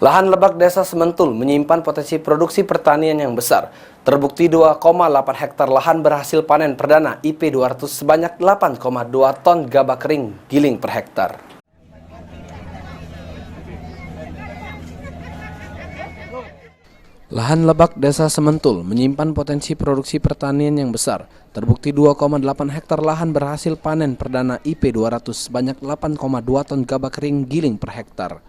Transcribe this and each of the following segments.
Lahan lebak Desa Sementul menyimpan potensi produksi pertanian yang besar. Terbukti 2,8 hektar lahan berhasil panen perdana IP 200 sebanyak 8,2 ton gabah kering giling per hektar. Lahan lebak Desa Sementul menyimpan potensi produksi pertanian yang besar. Terbukti 2,8 hektar lahan berhasil panen perdana IP 200 sebanyak 8,2 ton gabah kering giling per hektar.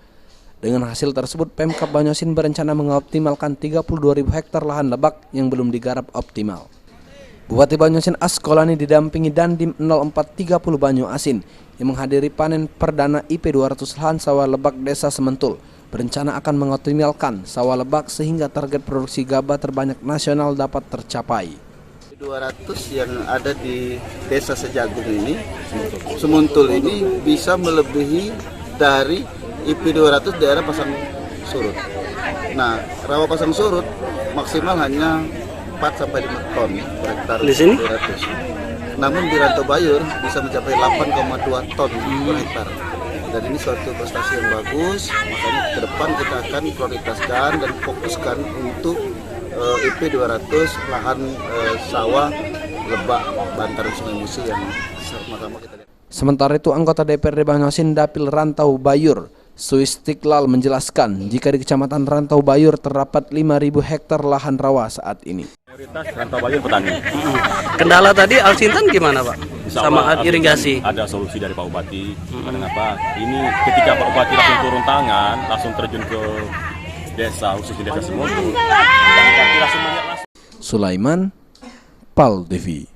Dengan hasil tersebut, Pemkab Banyoasin berencana mengoptimalkan 32.000 hektar lahan lebak yang belum digarap optimal. Bupati Banyoasin Askolani didampingi Dandim 0430 Banyoasin yang menghadiri panen perdana IP 200 lahan sawah lebak Desa Sementul. Berencana akan mengoptimalkan sawah lebak sehingga target produksi gabah terbanyak nasional dapat tercapai. 200 yang ada di Desa Sejagung ini, Sementul ini bisa melebihi dari IP 200 daerah pasang surut. Nah, rawa pasang surut maksimal hanya 4-5 ton per hektar di sini. 200. Namun di Rantau Bayur bisa mencapai 8,2 ton per hektar. Dan ini suatu prestasi yang bagus, makanya ke depan kita akan prioritaskan dan fokuskan untuk IP 200 lahan sawah lebak Bantar Sungai Musi yang sama-sama kita lihat. Sementara itu, anggota DPRD Banyoasin Dapil Rantau Bayur Suistiklal menjelaskan jika di Kecamatan Rantau Bayur terdapat 5.000 hektar lahan rawa saat ini. Prioritas Rantau Bayur petani. Kendala tadi Alsintan gimana Pak? Sama irigasi. Ada solusi dari Pak Bupati. Kenapa? Ini ketika Pak Bupati langsung turun tangan, langsung terjun ke desa, khususnya Desa Sementul. Sulaiman, PAL TV.